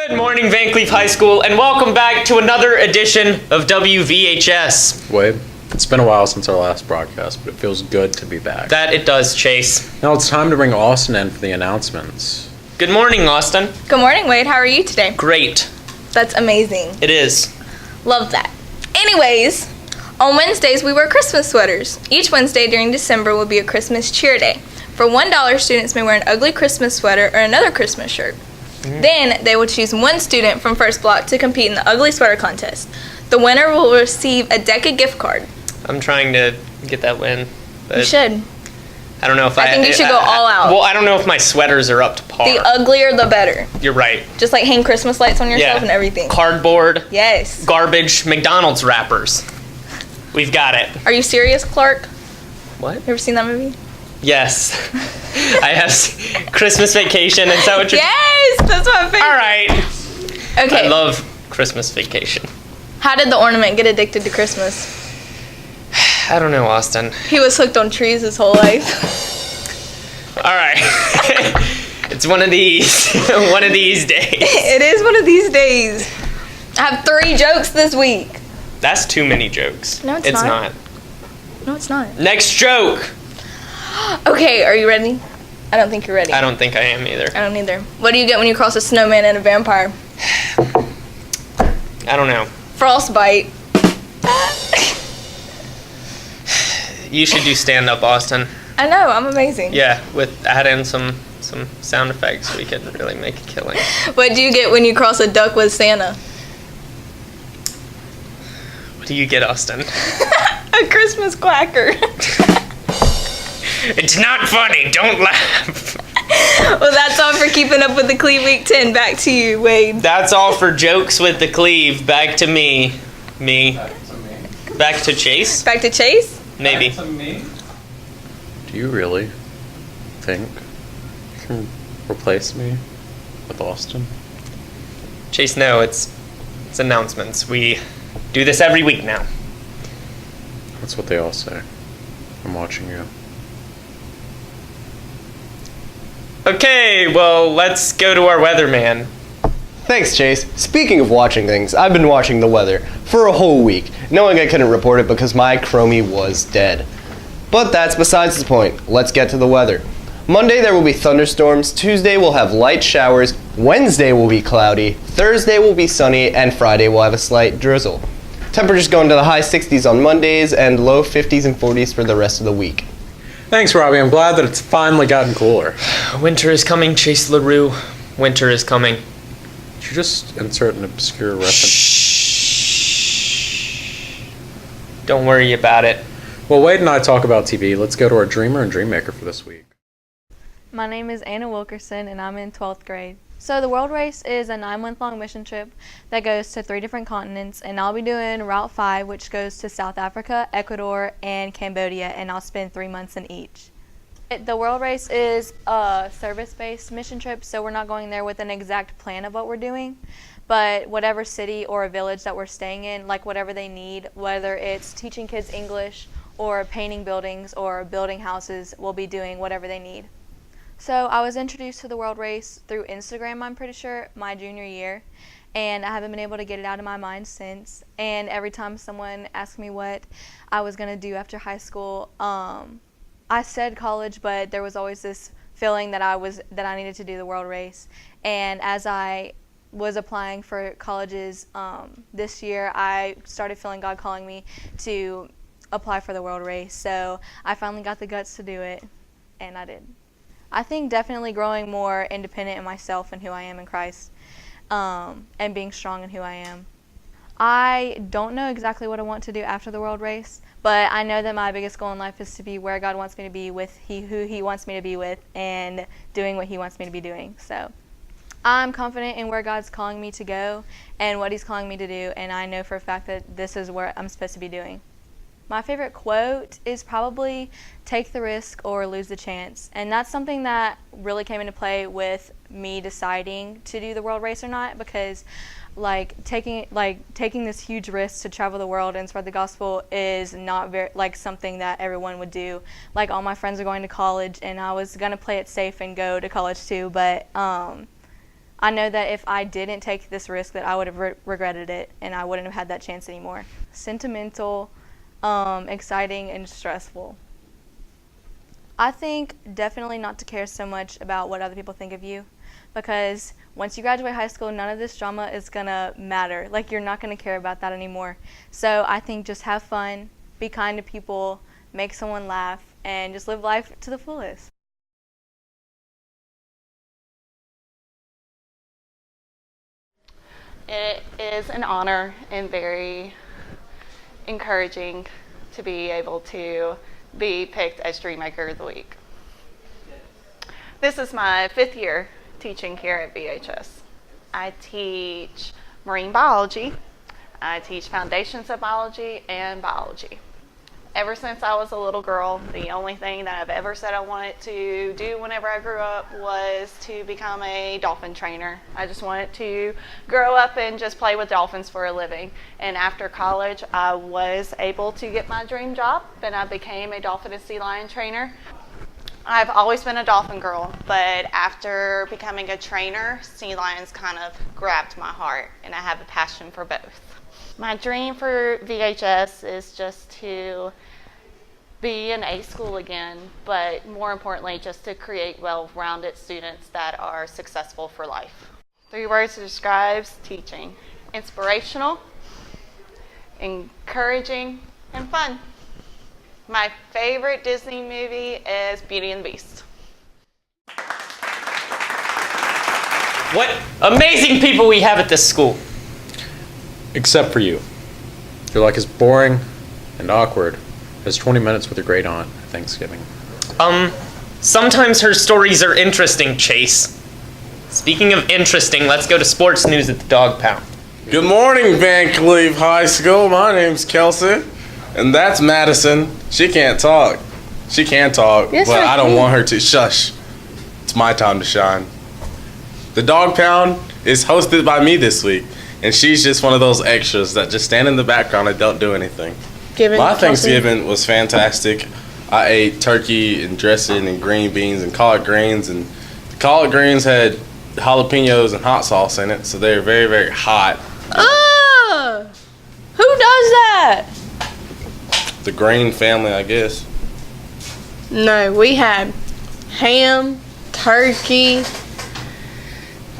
Good morning, Vancleave High School, and welcome back to another edition of WVHS. Wade, it's been a while since our last broadcast, but it feels good to be back. That it does, Chase. Now it's time to bring Austin in for the announcements. Good morning, Austin. Good morning, Wade. How are you today? Great. That's amazing. It is. Love that. Anyways, on Wednesdays we wear Christmas sweaters. Each Wednesday during December will be a Christmas cheer day. For $1, students may wear an ugly Christmas sweater or another Christmas shirt. Then they will choose one student from first block to compete in the ugly sweater contest. The winner will receive a DECA gift card. I'm trying to get that win. But You should. I don't know if I think you should go all out. Well, I don't know if my sweaters are up to par. The uglier the better. You're right. Just like hang Christmas lights on yourself and everything. Cardboard. Yes. Garbage. McDonald's wrappers. We've got it. Are you serious, Clark? What? You ever seen that movie? Yes. I have Christmas Vacation. Is that what you're... Yes! That's my favorite. All right. Okay. I love Christmas Vacation. How did the ornament get addicted to Christmas? I don't know, Austin. He was hooked on trees his whole life. All right. It's one of these. One of these days. It is one of these days. I have 3 jokes this week. That's too many jokes. No, it's not. No, it's not. Next joke. Okay, are you ready? I don't think you're ready. I don't think I am either. I don't either. What do you get when you cross a snowman and a vampire? I don't know. Frostbite. You should do stand-up, Austin. I know, I'm amazing. Yeah, with add in some sound effects, we could really make a killing. What do you get when you cross a duck with Santa? What do you get, Austin? A Christmas quacker. It's not funny. Don't laugh. Well, that's all for keeping up with the Cleve Week 10. Back to you, Wade. That's all for jokes with the Cleve. Back to me. Back to me. Back to Chase? Back to Chase? Maybe. Back to me. Do you really think you can replace me with Austin? Chase, no, it's announcements. We do this every week now. That's what they all say. I'm watching you. Okay, well, let's go to our weatherman. Thanks, Chase. Speaking of watching things, I've been watching the weather for a whole week, knowing I couldn't report it because my Chromie was dead. But that's besides the point. Let's get to the weather. Monday there will be thunderstorms, Tuesday we'll have light showers, Wednesday will be cloudy, Thursday will be sunny, and Friday we'll have a slight drizzle. Temperatures go into the high 60s on Mondays and low 50s and 40s for the rest of the week. Thanks, Robbie. I'm glad that it's finally gotten cooler. Winter is coming, Chase LaRue. Winter is coming. Did you just insert an obscure reference? Shh. Don't worry about it. Well, Wade and I talk about TV. Let's go to our Dreamer and Dreammaker for this week. My name is Anna Wilkerson, and I'm in 12th grade. So the World Race is a 9-month-long mission trip that goes to 3 different continents, and I'll be doing Route 5, which goes to South Africa, Ecuador, and Cambodia, and I'll spend 3 months in each. The World Race is a service-based mission trip, so we're not going there with an exact plan of what we're doing, but whatever city or a village that we're staying in, like whatever they need, whether it's teaching kids English or painting buildings or building houses, we'll be doing whatever they need. So I was introduced to the World Race through Instagram, I'm pretty sure, my junior year, and I haven't been able to get it out of my mind since. And every time someone asked me what I was going to do after high school, I said college, but there was always this feeling that I needed to do the World Race. And as I was applying for colleges this year, I started feeling God calling me to apply for the World Race. So I finally got the guts to do it, and I did. I think definitely growing more independent in myself and who I am in Christ, and being strong in who I am. I don't know exactly what I want to do after the World Race, but I know that my biggest goal in life is to be where God wants me to be with who He wants me to be with, and doing what He wants me to be doing. So I'm confident in where God's calling me to go and what He's calling me to do, and I know for a fact that this is what I'm supposed to be doing. My favorite quote is probably take the risk or lose the chance. And that's something that really came into play with me deciding to do the World Race or not, because taking this huge risk to travel the world and spread the gospel is not very something that everyone would do. Like, all my friends are going to college, and I was going to play it safe and go to college too, but I know that if I didn't take this risk that I would have regretted it and I wouldn't have had that chance anymore. Sentimental, exciting, and stressful. I think definitely not to care so much about what other people think of you, because once you graduate high school, none of this drama is going to matter. Like, you're not going to care about that anymore. So I think just have fun, be kind to people, make someone laugh, and just live life to the fullest. It is an honor and very encouraging to be able to be picked as Dreammaker of the Week. This is my 5th year teaching here at VHS. I teach marine biology, I teach foundations of biology and biology. Ever since I was a little girl, the only thing that I've ever said I wanted to do whenever I grew up was to become a dolphin trainer. I just wanted to grow up and just play with dolphins for a living. And after college, I was able to get my dream job, and I became a dolphin and sea lion trainer. I've always been a dolphin girl, but after becoming a trainer, sea lions kind of grabbed my heart, and I have a passion for both. My dream for VHS is just to be an A school again, but more importantly, just to create well-rounded students that are successful for life. 3 words to describe teaching: inspirational, encouraging, and fun. My favorite Disney movie is Beauty and the Beast. What amazing people we have at this school. Except for you. You're like as boring and awkward as 20 minutes with your great aunt at Thanksgiving. Sometimes her stories are interesting, Chase. Speaking of interesting, let's go to sports news at the Dog Pound. Good morning, Vancleave High School. My name's Kelsey, and that's Madison. She can't talk. She can talk, Yes, but I I don't can. want her to. Shush. It's my time to shine. The Dog Pound is hosted by me this week, and she's just one of those extras that just stand in the background and don't do anything. My Thanksgiving was fantastic. I ate turkey and dressing and green beans and collard greens, and the collard greens had jalapenos and hot sauce in it, so they were very, very hot. Who does that? The Green family, I guess. No, we had ham, turkey,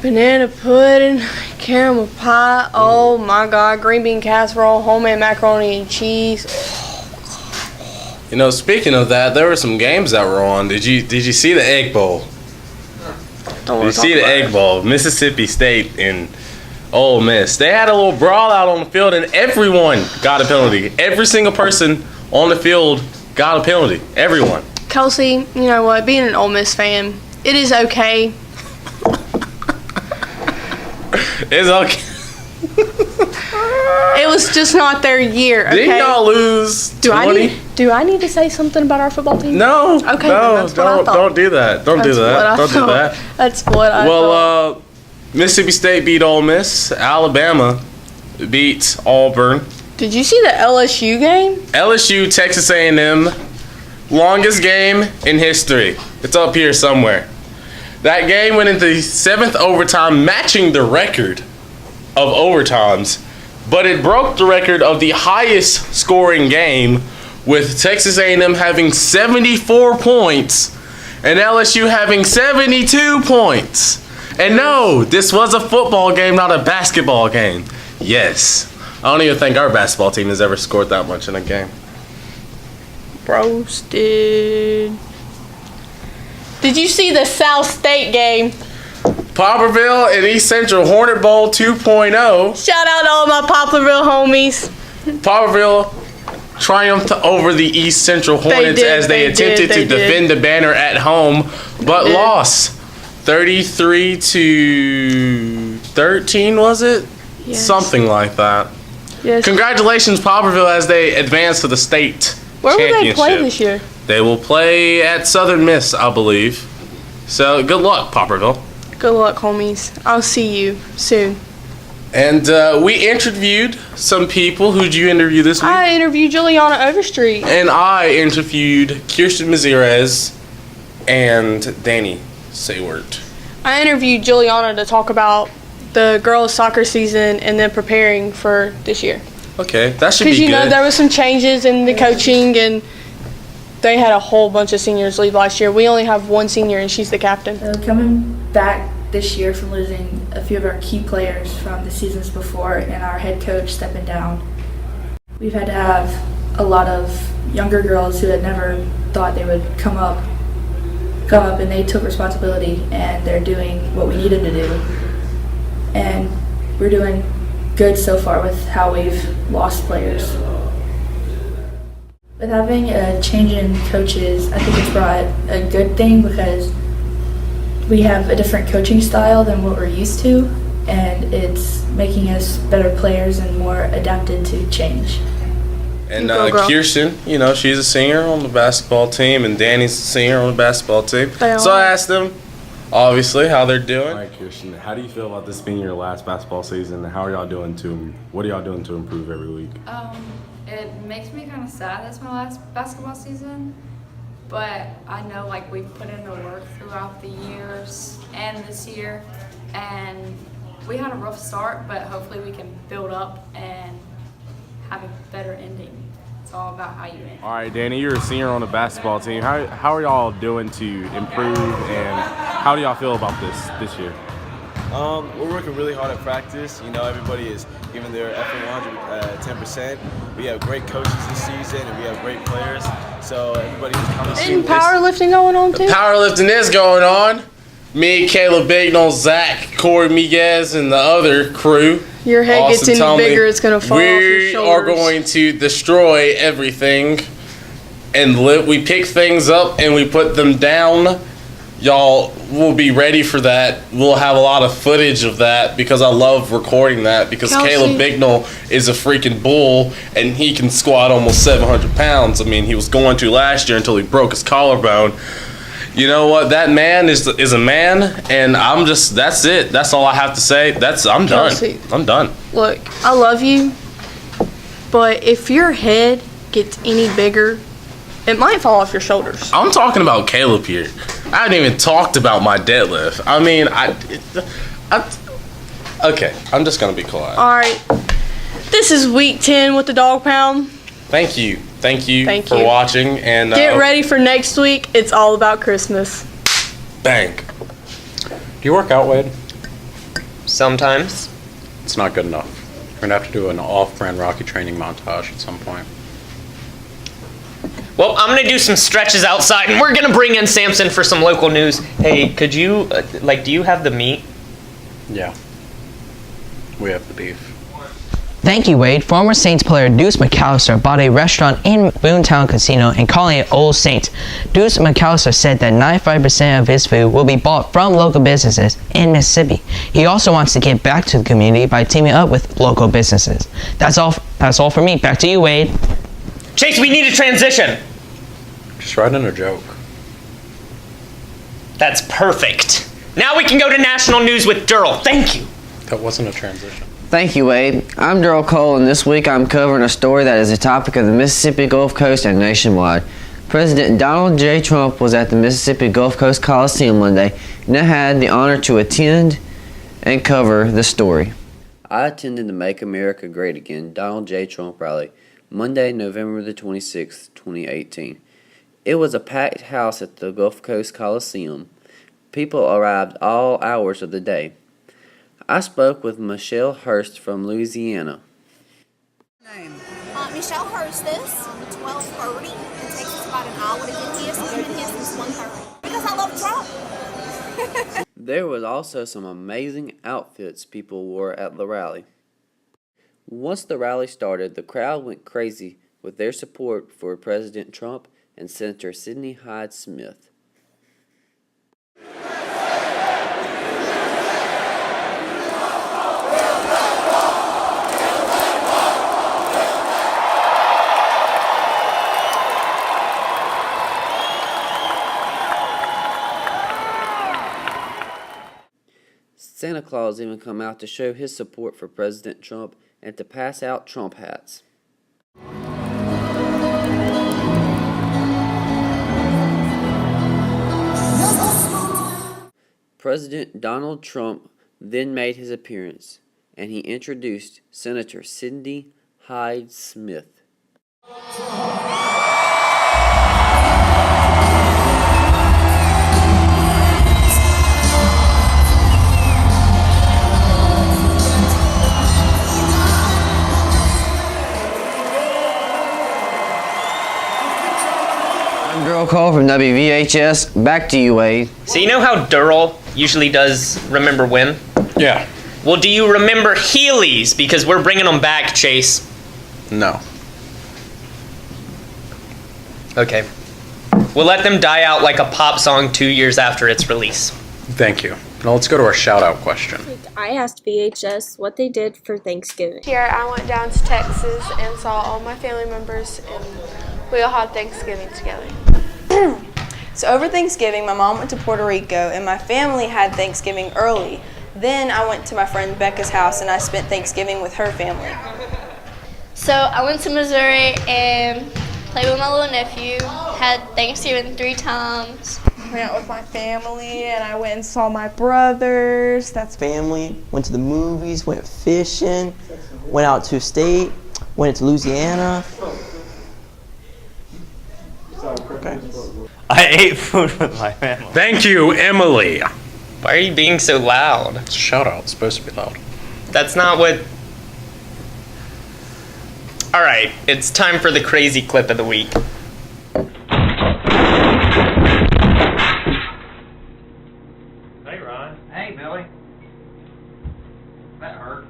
banana pudding, caramel pie. Oh my God, green bean casserole, homemade macaroni and cheese. You know, speaking of that, there were some games that were on. Did you see the Egg Bowl? Don't Did you see the Egg Bowl? Mississippi State and Ole Miss. They had a little brawl out on the field, and everyone got a penalty. Every single person on the field got a penalty. Everyone. Kelsey, you know what? Being an Ole Miss fan, it is okay. It's okay. It was just not their year. Okay. Didn't y'all lose 20? Do I need to say something about our football team? No. Okay, No. then that's what I thought. Don't do that. Don't do That's what that. I Don't do thought. that. That's what I thought. Well, Mississippi State beat Ole Miss. Alabama beat Auburn. Did you see the LSU game? LSU, Texas A&M, longest game in history. It's up here somewhere. That game went into the 7th overtime, matching the record of overtimes, but it broke the record of the highest scoring game, with Texas A&M having 74 points and LSU having 72 points. And no, this was a football game, not a basketball game. Yes. I don't even think our basketball team has ever scored that much in a game. Roasted. Did you see the South State game? Poplarville and East Central Hornet Bowl 2.0. Shout out to all my Poplarville homies. Poplarville triumphed over the East Central Hornets as they attempted to defend the banner at home, but lost 33-13, was it? Yes. Something like that. Yes. Congratulations, Poplarville, as they advance to the state Where will championship. they play this year? They will play at Southern Miss, I believe. So good luck, Poplarville. Good luck, homies. I'll see you soon. And we interviewed some people. Who'd you interview this week? I interviewed Juliana Overstreet. And I interviewed Kirsten Mazirez and Danny Saywert. I interviewed Juliana to talk about the girls' soccer season and then preparing for this year. Okay, that should be Because, good. you know, there was some changes in the coaching, and they had a whole bunch of seniors leave last year. We only have one senior, and she's the captain. Coming back this year from losing a few of our key players from the seasons before and our head coach stepping down, we've had to have a lot of younger girls who had never thought they would come up, and they took responsibility, and they're doing what we need them to do. And we're doing good so far with how we've lost players. With having a change in coaches, I think it's brought a good thing because we have a different coaching style than what we're used to, and it's making us better players and more adapted to change. And Go, girl. Kirsten, you know, she's a singer on the basketball team, and Danny's a singer on the basketball team. They So are. I asked them, obviously, how they're doing. All right, Kirsten, how do you feel about this being your last basketball season? And what are y'all doing to improve every week? It makes me kind of sad it's my last basketball season, but I know like we've put in the work throughout the years and this year, and we had a rough start, but hopefully we can build up and have a better ending. It's all about how you end. All right, Danny, you're a senior on the basketball team. How are y'all doing to improve, and how do y'all feel about this year? We're working really hard at practice. You know, everybody is giving their effort 10%. We have great coaches this season, and we have great players. So everybody is coming. Isn't powerlifting going on, too? Powerlifting is going on. Me, Caleb Bignell, Zach, Corey Miguez, and the other crew. Your head gets any bigger, it's going to fall off your We shoulders. are going to destroy everything, and we pick things up and we put them down. Y'all will be ready for that. We'll have a lot of footage of that because I love recording that because Kelsey. Caleb Bignell is a freaking bull and he can squat almost 700 pounds. I mean, he was going to last year until he broke his collarbone. You know what? That man is a man, and that's it. That's all I have to say. I'm Kelsey. done. I'm done. Look, I love you, but if your head gets any bigger, it might fall off your shoulders. I'm talking about Caleb here. I haven't even talked about my deadlift. I mean, okay, I'm just gonna be quiet. All right, this is week 10 with the dog pound. Thank you Thank for you. watching, and Get ready for next week. It's all about Christmas. bang. Do you work out, Wade? Sometimes. It's not good enough. We're gonna have to do an off-brand Rocky training montage at some point. Well, I'm gonna do some stretches outside, and we're gonna bring in Samson for some local news. Hey, could you, do you have the meat? Yeah. We have the beef. Thank you, Wade. Former Saints player Deuce McAllister bought a restaurant in Boontown Casino and calling it Old Saints. Deuce McAllister said that 95% of his food will be bought from local businesses in Mississippi. He also wants to give back to the community by teaming up with local businesses. That's all for me. Back to you, Wade. Chase, we need a transition. Just write in a joke. That's perfect. Now we can go to national news with Durrell. Thank you. That wasn't a transition. Thank you, Wade. I'm Durrell Cole, and this week I'm covering a story that is a topic of the Mississippi Gulf Coast and nationwide. President Donald J. Trump was at the Mississippi Gulf Coast Coliseum Monday, and I had the honor to attend and cover the story. I attended the Make America Great Again Donald J. Trump rally Monday, November the 26th, 2018. It was a packed house at the Gulf Coast Coliseum. People arrived all hours of the day. I spoke with Michelle Hurst from Louisiana. Michelle Hurst is 12:30. It takes us about an hour to get here, so we've been here since 1:30. Because I love Trump. There was also some amazing outfits people wore at the rally. Once the rally started, the crowd went crazy with their support for President Trump and Senator Sidney Hyde Smith. Santa Claus even come out to show his support for President Trump and to pass out Trump hats. President Donald Trump then made his appearance, and he introduced Senator Cindy Hyde Smith. I'm Daryl Cole from WVHS. Back to you, Wade. So you know how Durrell usually does Remember When? Yeah. Well, do you remember Heelys? Because we're bringing them back, Chase. No. Okay. We'll let them die out like a pop song 2 years after its release. Thank you. Now let's go to our shout-out question. I asked VHS what they did for Thanksgiving. Here I went down to Texas and saw all my family members, and we all had Thanksgiving together. So over Thanksgiving, my mom went to Puerto Rico, and my family had Thanksgiving early. Then I went to my friend Becca's house, and I spent Thanksgiving with her family. So I went to Missouri and played with my little nephew, had Thanksgiving 3 times. Went out with my family, and I went and saw my brothers. That's family. Went to the movies, went fishing, went out to state, went to Louisiana. Okay. I ate food with my family. Thank you, Emily. Why are you being so loud? It's a shout-out. It's supposed to be loud. That's not what... Alright, it's time for the crazy clip of the week. Hey, Ryan. Hey, Billy. That hurt.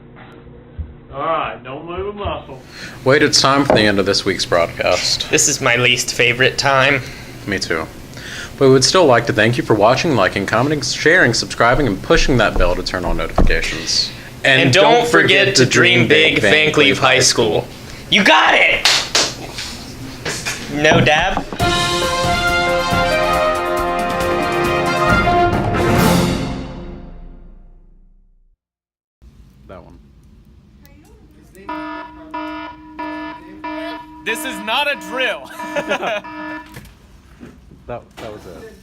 Alright, don't move a muscle. Wait, it's time for the end of this week's broadcast. This is my least favorite time. Me too. But we would still like to thank you for watching, liking, commenting, sharing, subscribing, and pushing that bell to turn on notifications. And don't forget to dream big, Vancleave High School. You got it! No dab? That one. This is not a drill. That was it.